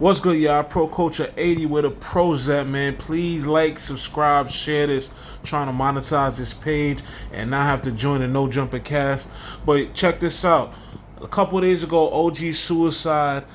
What's good, y'all? Pro Culture 80 where the pros at, man. Please like, subscribe, share this. Trying to monetize this page and not have to join the No Jumper cast. But check this out. A couple of days ago, OG Cuicide,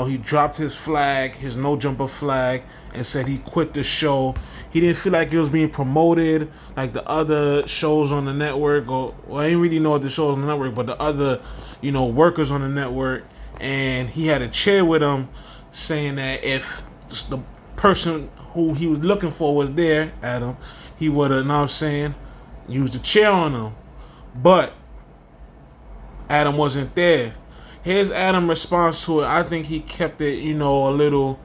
he dropped his flag, his No Jumper flag, and said he quit the show. He didn't feel like it was being promoted like the other shows on the network, I didn't really know what the shows on the network, but the other, workers on the network. And he had a chair with him, saying that if the person who he was looking for was there, Adam, he would have, used the chair on him. But Adam wasn't there. Here's Adam's response to it. I think he kept it, a little.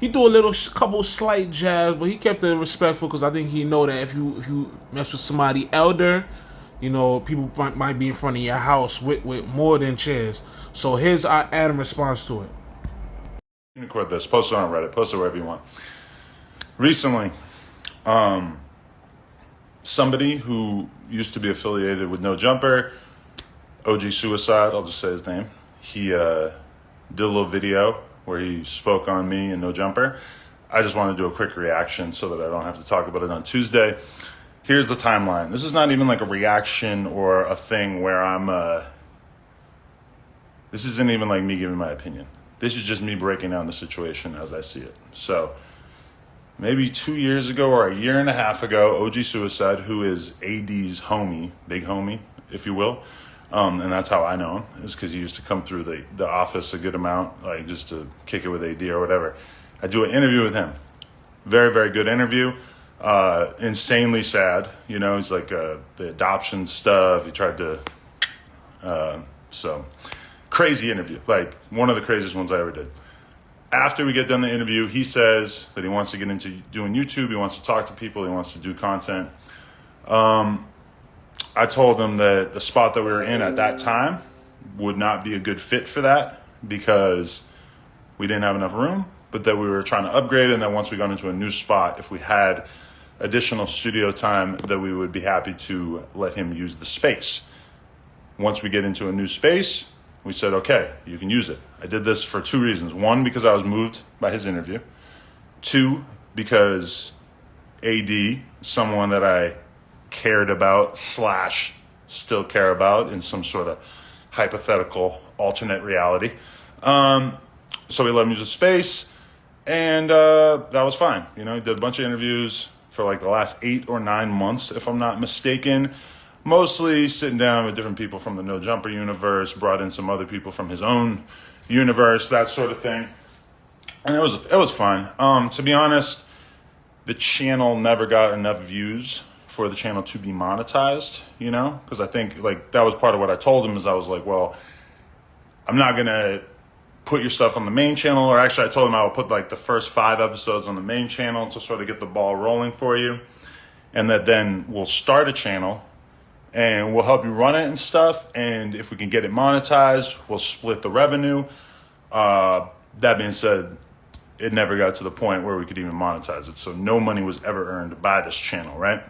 He threw a couple slight jabs, but he kept it respectful because I think he know that if you mess with somebody elder, people might be in front of your house with more than chairs. So here's our Adam response to it. You can record this, post it on Reddit, post it wherever you want. Recently, somebody who used to be affiliated with No Jumper, OG Cuicide, I'll just say his name, he did a little video where he spoke on me and No Jumper. I just want to do a quick reaction so that I don't have to talk about it on Tuesday. Here's the timeline. This is not even like a reaction or a thing where this isn't even like me giving my opinion. This is just me breaking down the situation as I see it. So maybe 2 years ago or a year and a half ago, OG Cuicide, who is AD's homie, big homie, if you will, and that's how I know him, is because he used to come through the office a good amount, like just to kick it with AD or whatever. I do an interview with him. Very, very good interview. Insanely sad. He's like the adoption stuff. He tried to, crazy interview, like one of the craziest ones I ever did. After we get done the interview, he says that he wants to get into doing YouTube. He wants to talk to people. He wants to do content. I told him that the spot that we were in at that time would not be a good fit for that because we didn't have enough room, but that we were trying to upgrade, and that once we got into a new spot, if we had additional studio time, that we would be happy to let him use the space. Once we get into a new space, we said, okay, you can use it. I did this for two reasons. One, because I was moved by his interview. Two, because AD, someone that I cared about / still care about in some sort of hypothetical alternate reality. So we let him use the space, and that was fine. He did a bunch of interviews for like the last 8 or 9 months, if I'm not mistaken. Mostly sitting down with different people from the No Jumper universe, brought in some other people from his own universe, that sort of thing. And it was fun. To be honest, the channel never got enough views for the channel to be monetized, because I think like that was part of what I told him is I was like, well, I'm not going to put your stuff on the main channel, or actually I told him I would put like the first 5 episodes on the main channel to sort of get the ball rolling for you. And that then we'll start a channel and we'll help you run it and stuff. And if we can get it monetized, we'll split the revenue. That being said, it never got to the point where we could even monetize it. So no money was ever earned by this channel, right?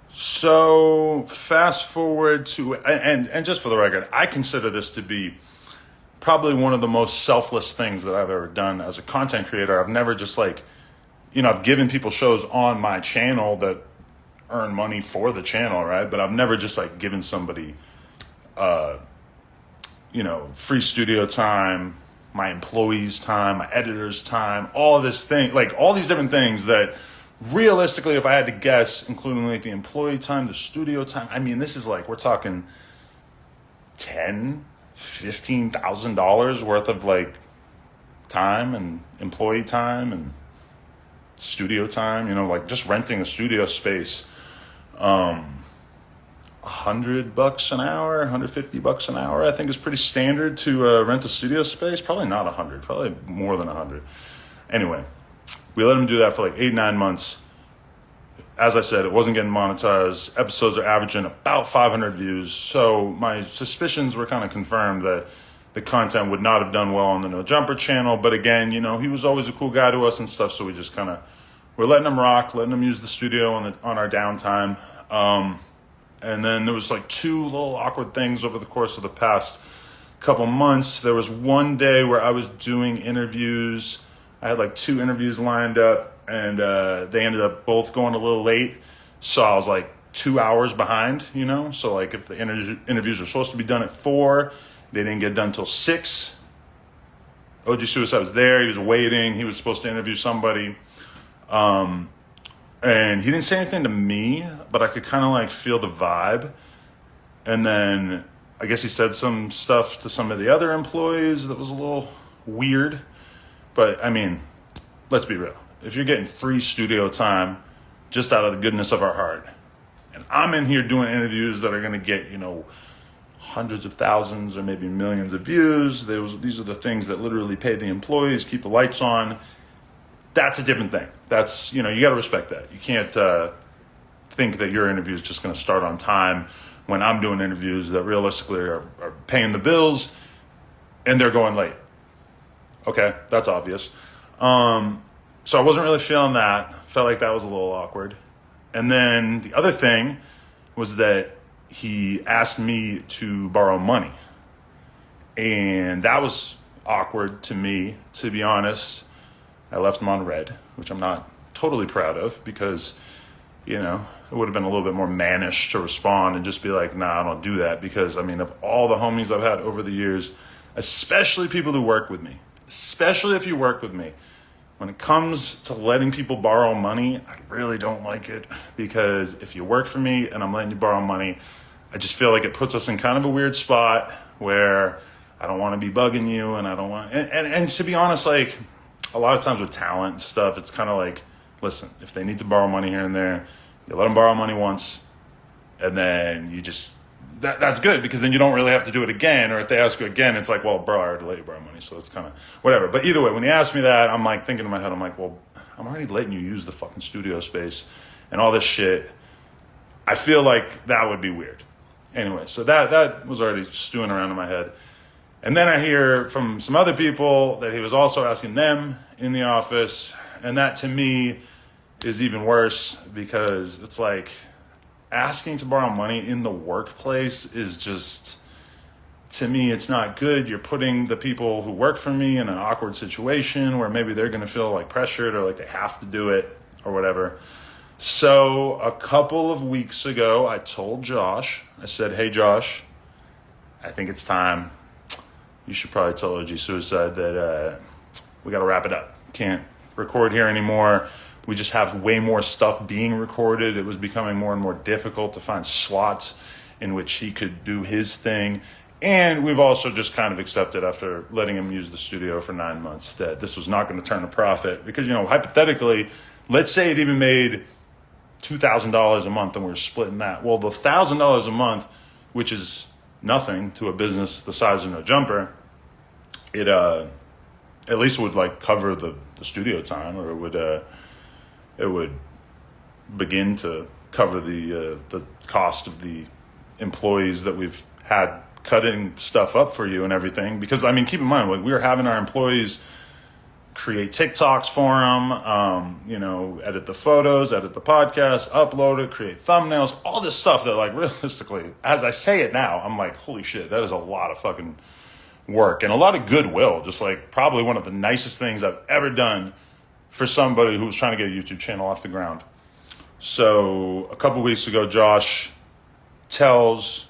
So fast forward to, and just for the record, I consider this to be probably one of the most selfless things that I've ever done as a content creator. I've never just I've given people shows on my channel that earn money for the channel, right? But I've never just given somebody, free studio time, my employees' time, my editor's time, all this thing, all these different things that realistically, if I had to guess, including the employee time, the studio time, this is we're talking $10,000-$15,000 worth of time and employee time and studio time, just renting a studio space. $100 an hour, $150 an hour, I think is pretty standard to rent a studio space. Probably not 100, probably more than 100. Anyway, we let him do that for 8-9 months. As I said, it wasn't getting monetized. Episodes are averaging about 500 views. So my suspicions were kind of confirmed that the content would not have done well on the No Jumper channel. But again, he was always a cool guy to us and stuff. So we just we're letting him rock, letting him use the studio on our downtime. And then there was 2 little awkward things over the course of the past couple months. There was one day where I was doing interviews. I had like 2 interviews lined up, and they ended up both going a little late. So I was like 2 hours behind, you know? So like if the interviews were supposed to be done at 4, they didn't get done till 6. OG Cuicide was there. He was waiting. He was supposed to interview somebody. And he didn't say anything to me, but I could kind of like feel the vibe. And then I guess he said some stuff to some of the other employees that was a little weird. But I mean, let's be real. If you're getting free studio time just out of the goodness of our heart, and I'm in here doing interviews that are going to get, you know, hundreds of thousands or maybe millions of views, these are the things that literally pay the employees, keep the lights on. That's a different thing. That's, you know, you got to respect that. You can't think that your interview is just going to start on time when I'm doing interviews that realistically are paying the bills and they're going late. Okay, that's obvious. So I wasn't really feeling that. Felt like that was a little awkward. And then the other thing was that he asked me to borrow money. And that was awkward to me, to be honest. I left him on red, which I'm not totally proud of because, you know, it would have been a little bit more mannish to respond and just be like, nah, I don't do that. Because, I mean, of all the homies I've had over the years, especially people who work with me, especially if you work with me, when it comes to letting people borrow money, I really don't like it. Because if you work for me and I'm letting you borrow money, I just feel like it puts us in kind of a weird spot where I don't want to be bugging you and I don't want... And to be honest, like... a lot of times with talent and stuff, it's kind of like, listen, if they need to borrow money here and there, you let them borrow money once, and then you just, that's good, because then you don't really have to do it again, or if they ask you again, it's like, well, bro, I already let you borrow money, so it's kind of, whatever. But either way, when he asked me that, I'm like, thinking in my head, I'm like, well, I'm already letting you use the fucking studio space, and all this shit. I feel like that would be weird. Anyway, so that was already stewing around in my head. And then I hear from some other people that he was also asking them in the office. And that to me is even worse because it's like asking to borrow money in the workplace is just, to me, it's not good. You're putting the people who work for me in an awkward situation where maybe they're going to feel like pressured or like they have to do it or whatever. So a couple of weeks ago, I told Josh, I said, hey, Josh, I think it's time. You should probably tell OG Cuicide that we got to wrap it up. Can't record here anymore. We just have way more stuff being recorded. It was becoming more and more difficult to find slots in which he could do his thing. And we've also just kind of accepted after letting him use the studio for 9 months that this was not going to turn a profit. Because, you know, hypothetically, let's say it even made $2,000 a month and we were splitting that. Well, the $1,000 a month, which is nothing to a business the size of No Jumper, it at least would like cover the studio time, or it would begin to cover the cost of the employees that we've had cutting stuff up for you and everything. Because I mean, keep in mind, like, we were having our employees create TikToks for them, you know, edit the photos, edit the podcast, upload it, create thumbnails, all this stuff that, like, realistically, as I say it now, I'm like, holy shit, that is a lot of fucking work and a lot of goodwill. Just like probably one of the nicest things I've ever done for somebody who was trying to get a YouTube channel off the ground. So a couple weeks ago, Josh tells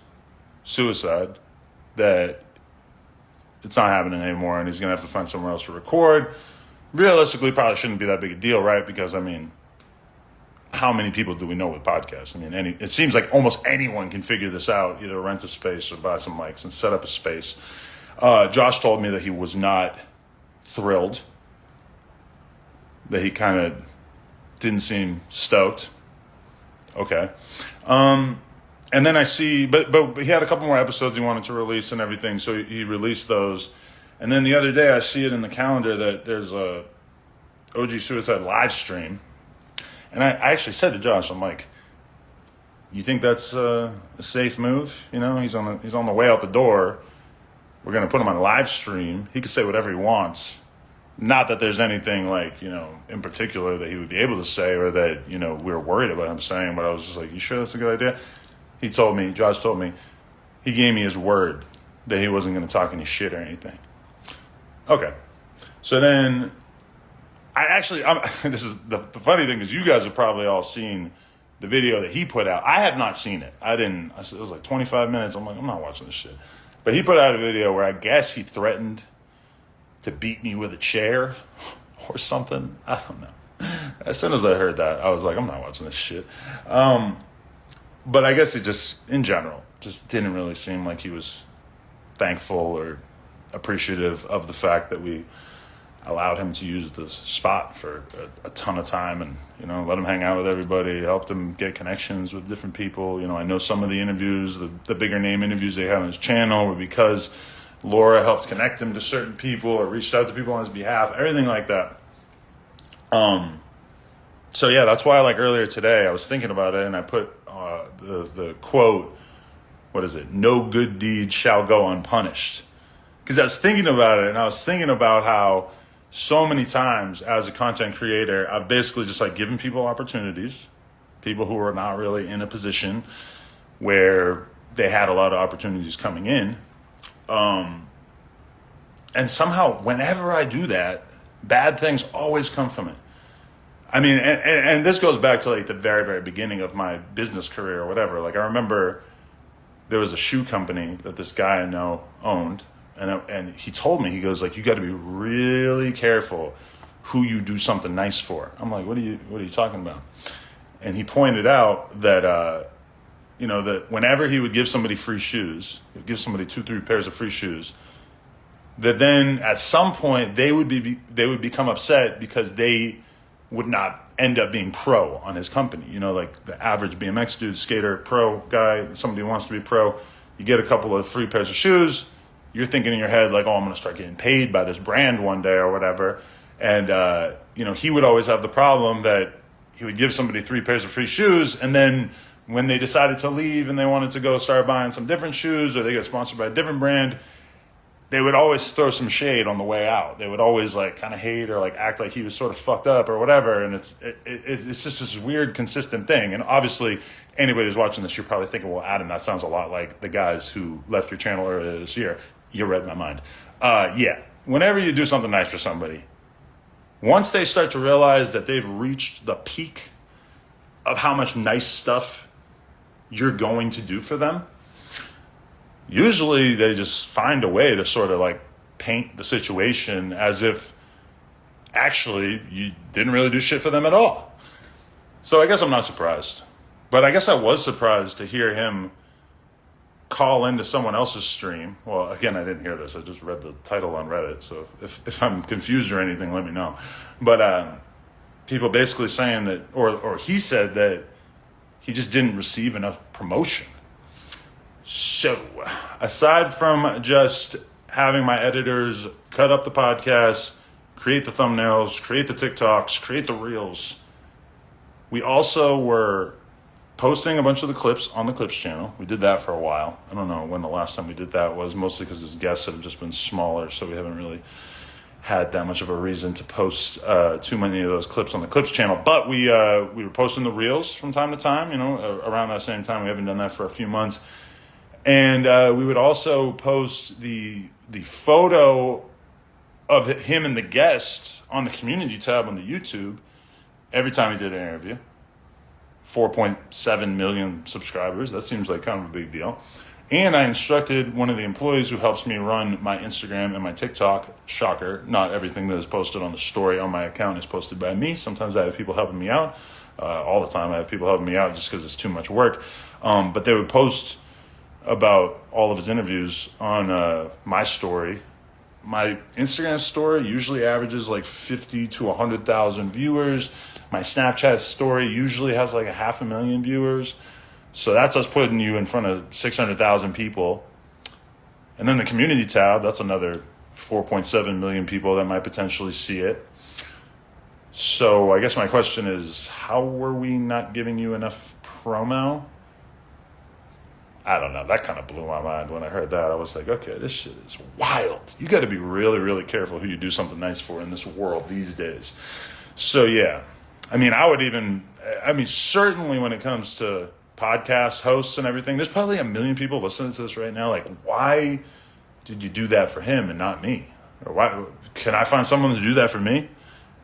Cuicide that it's not happening anymore and he's going to have to find somewhere else to record. Realistically, probably shouldn't be that big a deal, right? Because, I mean, how many people do we know with podcasts? I mean, it seems like almost anyone can figure this out, either rent a space or buy some mics and set up a space. Josh told me that he was not thrilled, that he kind of didn't seem stoked. Okay. And then I see, but he had a couple more episodes he wanted to release and everything, so he released those. And then the other day I see it in the calendar that there's a OG Cuicide live stream. And I actually said to Josh, I'm like, you think that's a safe move? You know, he's on the way out the door. We're going to put him on live stream. He can say whatever he wants. Not that there's anything, like, you know, in particular that he would be able to say or that, you know, we're worried about him saying, but I was just like, you sure that's a good idea? Josh told me, he gave me his word that he wasn't going to talk any shit or anything. Okay. So then this is the funny thing is you guys have probably all seen the video that he put out. I have not seen it. It was like 25 minutes. I'm like, I'm not watching this shit. But he put out a video where I guess he threatened to beat me with a chair or something. I don't know. As soon as I heard that, I was like, I'm not watching this shit. But I guess it just, in general, just didn't really seem like he was thankful or appreciative of the fact that we allowed him to use this spot for a ton of time and, let him hang out with everybody, helped him get connections with different people. I know some of the interviews, the bigger name interviews they have on his channel were because Laura helped connect him to certain people or reached out to people on his behalf, everything like that. So yeah, that's why like earlier today I was thinking about it and I put the quote, what is it? No good deed shall go unpunished. Because I was thinking about it and I was thinking about how so many times as a content creator, I've basically just like given people opportunities, people who are not really in a position where they had a lot of opportunities coming in. And somehow whenever I do that, bad things always come from it. I mean, and this goes back to like the very, very beginning of my business career or whatever. Like I remember there was a shoe company that this guy I know owned. And he told me, he goes like, you got to be really careful who you do something nice for. I'm like, what are you talking about? And he pointed out that, that whenever he would give somebody free shoes, he'd give somebody 2-3 pairs of free shoes, that then at some point they would become upset because they would not end up being pro on his company. Like the average BMX dude, skater, pro guy, somebody who wants to be pro, you get a couple of free pairs of shoes, you're thinking in your head like, oh, I'm going to start getting paid by this brand one day or whatever. And, he would always have the problem that he would give somebody 3 pairs of free shoes. And then when they decided to leave and they wanted to go start buying some different shoes or they got sponsored by a different brand, they would always throw some shade on the way out. They would always like kind of hate or like act like he was sort of fucked up or whatever. And it's just this weird, consistent thing. And obviously anybody who's watching this, you're probably thinking, well, Adam, that sounds a lot like the guys who left your channel earlier this year. You read my mind. Yeah. Whenever you do something nice for somebody, once they start to realize that they've reached the peak of how much nice stuff you're going to do for them, usually they just find a way to sort of like paint the situation as if actually you didn't really do shit for them at all. So I guess I'm not surprised. But I guess I was surprised to hear him call into someone else's stream. Well, again, I didn't hear this. I just read the title on Reddit. So if I'm confused or anything, let me know. But people basically saying that, or he said that he just didn't receive enough promotion. So aside from just having my editors cut up the podcast, create the thumbnails, create the TikToks, create the reels, we also were posting a bunch of the clips on the Clips channel. We did that for a while. I don't know when the last time we did that was, mostly because his guests have just been smaller, so we haven't really had that much of a reason to post too many of those clips on the Clips channel. But we were posting the reels from time to time, around that same time. We haven't done that for a few months. And we would also post the photo of him and the guest on the community tab on the YouTube every time he did an interview. 4.7 million subscribers. That seems like kind of a big deal. And I instructed one of the employees who helps me run my Instagram and my TikTok, shocker, not everything that is posted on the story on my account is posted by me. Sometimes I have people helping me out. All the time I have people helping me out just because it's too much work. But they would post about all of his interviews on my story. My Instagram story usually averages like 50 to 100,000 viewers. My Snapchat story usually has like 500,000 viewers. So that's us putting you in front of 600,000 people. And then the community tab, that's another 4.7 million people that might potentially see it. So I guess my question is, how were we not giving you enough promo? I don't know. That kind of blew my mind when I heard that. I was like, okay, this shit is wild. You got to be really, really careful who you do something nice for in this world these days. So, yeah. Certainly when it comes to podcast hosts and everything, there's probably 1 million people listening to this right now. Like, why did you do that for him and not me? Or why can I find someone to do that for me?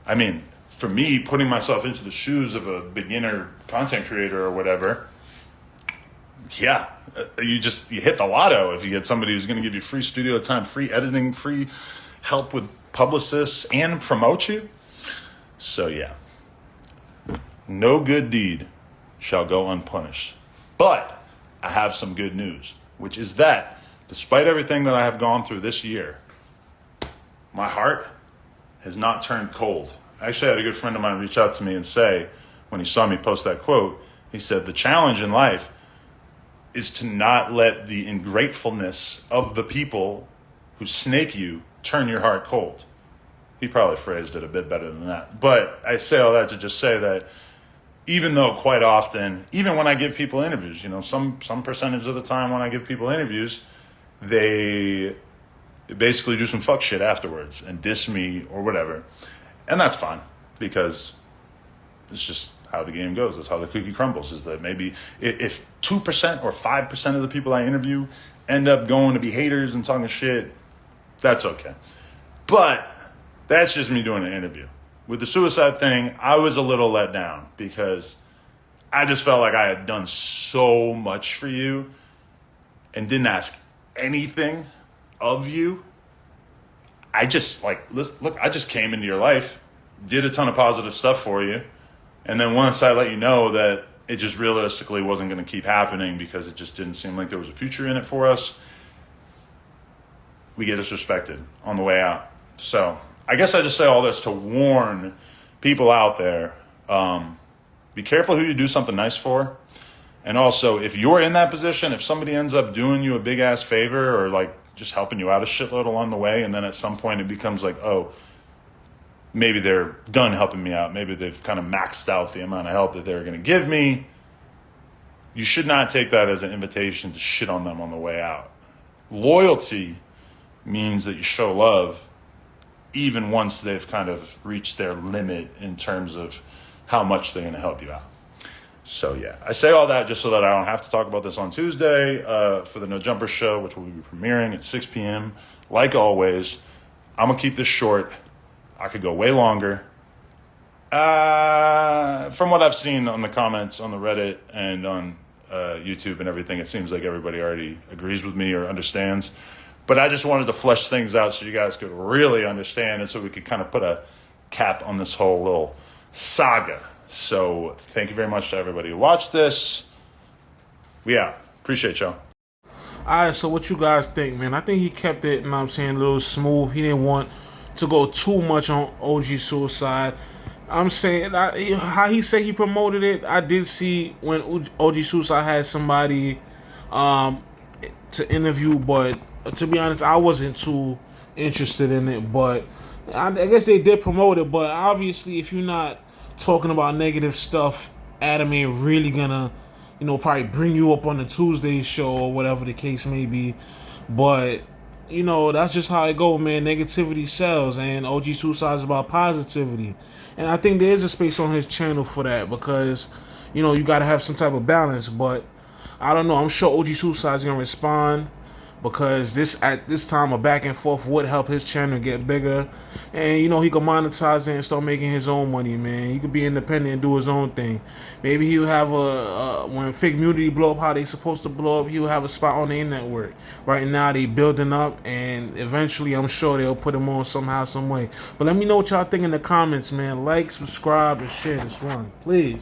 I mean, for me, putting myself into the shoes of a beginner content creator or whatever, yeah, you hit the lotto if you get somebody who's going to give you free studio time, free editing, free help with publicists, and promote you. So yeah, no good deed shall go unpunished. But I have some good news, which is that despite everything that I have gone through this year, my heart has not turned cold. I actually had a good friend of mine reach out to me and say, when he saw me post that quote, he said, the challenge in life is to not let the ingratefulness of the people who snake you turn your heart cold. He probably phrased it a bit better than that. But I say all that to just say that even though quite often, even when I give people interviews, some percentage of the time when I give people interviews, they basically do some fuck shit afterwards and diss me or whatever. And that's fine, because it's just how the game goes. That's how the cookie crumbles, is that maybe if 2% or 5% of the people I interview end up going to be haters and talking shit, that's okay. But that's just me doing an interview. With the suicide thing, I was a little let down because I just felt like I had done so much for you and didn't ask anything of you. I just look, I just came into your life, did a ton of positive stuff for you. And then once I let you know that it just realistically wasn't going to keep happening because it just didn't seem like there was a future in it for us, we get disrespected on the way out. So I guess I just say all this to warn people out there, be careful who you do something nice for. And also, if you're in that position, if somebody ends up doing you a big ass favor or just helping you out a shitload along the way, and then at some point it becomes like, oh, maybe they're done helping me out. Maybe they've kind of maxed out the amount of help that they're going to give me. You should not take that as an invitation to shit on them on the way out. Loyalty means that you show love even once they've kind of reached their limit in terms of how much they're going to help you out. So yeah, I say all that just so that I don't have to talk about this on Tuesday for the No Jumper show, which will be premiering at 6 p.m. Like always, I'm going to keep this short. I could go way longer. From what I've seen on the comments on the Reddit and on YouTube and everything, it seems like everybody already agrees with me or understands. But I just wanted to flesh things out so you guys could really understand and so we could kind of put a cap on this whole little saga. So thank you very much to everybody who watched this. We out. Appreciate y'all. All right, so what you guys think, man? I think he kept it, a little smooth. He didn't want to go too much on OG Cuicide. I'm saying, how he said he promoted it, I did see when OG Cuicide had somebody to interview, but to be honest, I wasn't too interested in it. But I guess they did promote it, but obviously if you're not talking about negative stuff, Adam ain't really gonna, probably bring you up on the Tuesday show or whatever the case may be. But that's just how it go, man. Negativity sells, and OG Cuicide is about positivity. And I think there is a space on his channel for that because, you got to have some type of balance. But I don't know. I'm sure OG Cuicide is going to respond because at this time a back and forth would help his channel get bigger. And, he could monetize it and start making his own money, man. He could be independent and do his own thing. Maybe he'll have when Fake Community blow up how they supposed to blow up, he'll have a spot on their network. Right now they building up, and eventually I'm sure they'll put him on somehow, some way. But let me know what y'all think in the comments, man. Like, subscribe, and share this one, please.